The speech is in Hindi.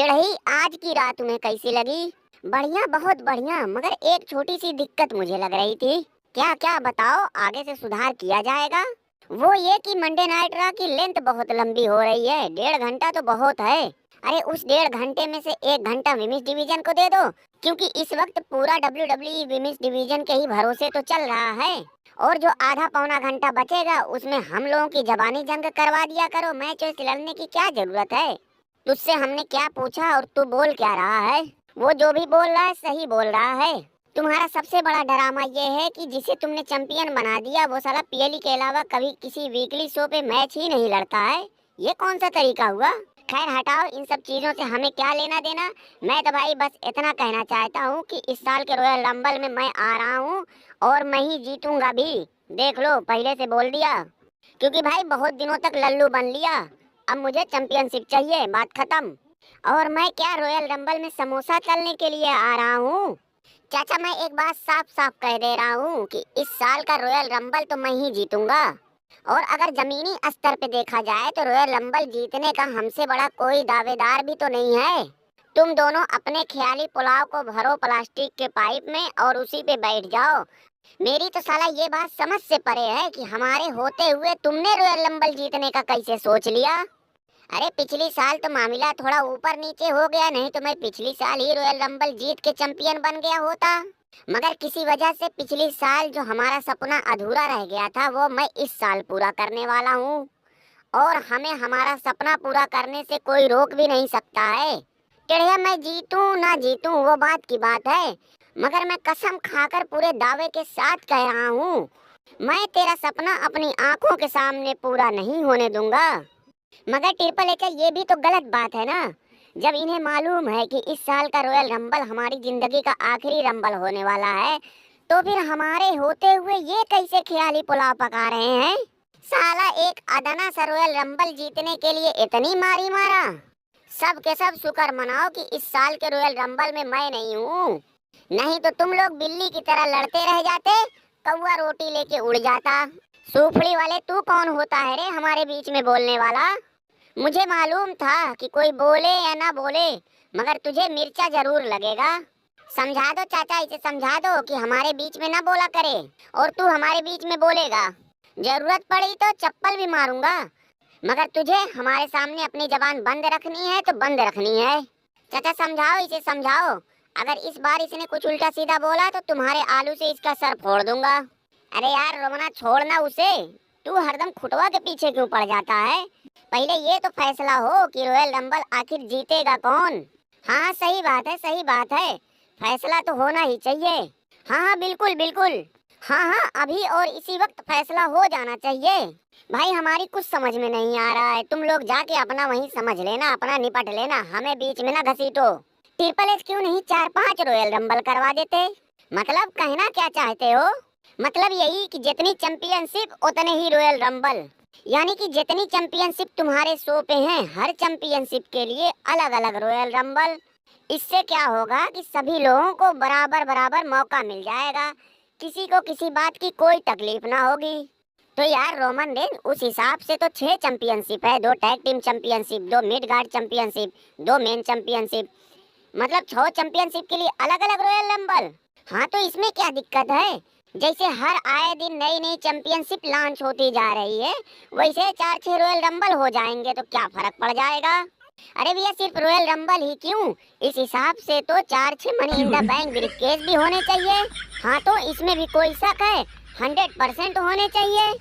टेढ़ी, आज की रात तुम्हें कैसी लगी? बढ़िया, बहुत बढ़िया, मगर एक छोटी सी दिक्कत मुझे लग रही थी। क्या क्या बताओ, आगे से सुधार किया जाएगा। वो ये कि मंडे नाइट रा की लेंथ बहुत लंबी हो रही है, 1.5 घंटा तो बहुत है। अरे उस 1.5 घंटे में से 1 घंटा विमेंस डिवीजन को दे दो, क्योंकि इस वक्त पूरा WWE विमेंस डिवीजन के ही भरोसे तो चल रहा है। और जो आधा पौना घंटा बचेगा उसमें हम लोगों की जबानी जंग करवा दिया करो। मैच वैच लड़ने की क्या जरूरत है? तुझसे हमने क्या पूछा और तू बोल क्या रहा है? वो जो भी बोल रहा है सही बोल रहा है। तुम्हारा सबसे बड़ा ड्रामा ये है कि जिसे तुमने चैंपियन बना दिया वो साला पीएलई के अलावा कभी किसी वीकली शो पे मैच ही नहीं लड़ता है। ये कौन सा तरीका हुआ? खैर हटाओ, इन सब चीजों से हमें क्या लेना देना। मैं तो भाई बस इतना कहना चाहता हूँ कि इस साल के रॉयल रंबल में मैं आ रहा हूँ और मैं ही जीतूंगा भी। देख लो, पहले से बोल दिया, क्योंकि भाई बहुत दिनों तक लल्लू बन लिया। अब मुझे चैंपियनशिप चाहिए, बात खत्म। और मैं क्या रॉयल रंबल में समोसा तलने के लिए आ रहा हूँ? चाचा, मैं एक बात साफ साफ कह दे रहा हूँ कि इस साल का रॉयल रंबल तो मैं ही जीतूंगा। और अगर जमीनी स्तर पे देखा जाए तो रॉयल रंबल जीतने का हमसे बड़ा कोई दावेदार भी तो नहीं है। तुम दोनों अपने ख्याली पुलाव को भरो प्लास्टिक के पाइप में और उसी पे बैठ जाओ। मेरी तो साला ये बात समझ से परे है कि हमारे होते हुए तुमने रॉयल रंबल जीतने का कैसे सोच लिया। अरे पिछली साल तो मामला थोड़ा ऊपर नीचे हो गया, नहीं तो मैं पिछली साल ही रॉयल रंबल जीत के चैंपियन बन गया होता। मगर किसी वजह से पिछली साल जो हमारा सपना अधूरा रह गया था वो मैं इस साल पूरा करने वाला हूँ। और हमें हमारा सपना पूरा करने से कोई रोक भी नहीं सकता है। टेढ़िया, मैं जीतूं ना जीतूं वो बात की बात है, मगर मैं कसम खाकर पूरे दावे के साथ कह रहा हूँ, मैं तेरा सपना अपनी आंखों के सामने पूरा नहीं होने दूंगा। मगर ट्रिपल एच, ये भी तो गलत बात है ना। जब इन्हें मालूम है कि इस साल का रॉयल रंबल हमारी जिंदगी का आखिरी रंबल होने वाला है, तो फिर हमारे होते हुए ये कैसे ख्याली पुलाव पका रहे हैं? साला एक अदना सा रॉयल रंबल जीतने के लिए इतनी मारी मारा। सब के सब शुक्र मनाओ कि इस साल के रॉयल रंबल में मैं नहीं हूँ, नहीं तो तुम लोग बिल्ली की तरह लड़ते रह जाते, कौवा रोटी लेके उड़ जाता। सूफड़ी वाले, तू कौन होता है रे हमारे बीच में बोलने वाला? मुझे मालूम था कि कोई बोले या ना बोले, मगर तुझे मिर्चा जरूर लगेगा। समझा दो चाचा, इसे समझा दो कि हमारे बीच में ना बोला करे, और तू हमारे बीच में बोलेगा, जरूरत पड़ी तो चप्पल भी मारूंगा। मगर तुझे हमारे सामने अपनी जबान बंद रखनी है तो बंद रखनी है। चाचा समझाओ, इसे समझाओ। अगर इस बार इसने कुछ उल्टा सीधा बोला तो तुम्हारे आलू से इसका सर फोड़ दूंगा। अरे यार रोमना, छोड़ना उसे। तू हरदम खुटवा के पीछे क्यों पड़ जाता है? पहले ये तो फैसला हो कि रॉयल रंबल आखिर जीतेगा कौन। हाँ सही बात है, सही बात है, फैसला तो होना ही चाहिए। हाँ हाँ बिल्कुल बिल्कुल, हाँ हाँ अभी और इसी वक्त फैसला हो जाना चाहिए। भाई हमारी कुछ समझ में नहीं आ रहा है, तुम लोग जाके अपना वहीं समझ लेना, अपना निपट लेना, हमें बीच में ना घसीटो। ट्रिपल एच क्यों नहीं 4-5 रॉयल रंबल करवा देते? मतलब कहना क्या चाहते हो? मतलब यही कि जितनी चैंपियनशिप उतने ही रॉयल रंबल, यानी कि जितनी चैंपियनशिप तुम्हारे शो पे हैं, हर चैंपियनशिप के लिए अलग अलग रॉयल रंबल। इससे क्या होगा कि सभी लोगों को बराबर बराबर मौका मिल जाएगा, किसी को किसी बात की कोई तकलीफ ना होगी। तो यार रोमन रेन, उस हिसाब से तो 6 चैंपियनशिप है, 2 tag team championship, 2 mid guard championship, 2 main championship, मतलब 6 चैंपियनशिप के लिए अलग अलग रॉयल रंबल। हाँ तो इसमें क्या दिक्कत है? जैसे हर आए दिन नई नई चैंपियनशिप लॉन्च होती जा रही है, वैसे 4-6 रॉयल रंबल हो जाएंगे तो क्या फर्क पड़ जाएगा? अरे भैया सिर्फ रॉयल रंबल ही क्यों, इस हिसाब से तो 4-6 money in the bank briefcase भी होने चाहिए। हाँ तो इसमें भी कोई शक है? 100% होने चाहिए।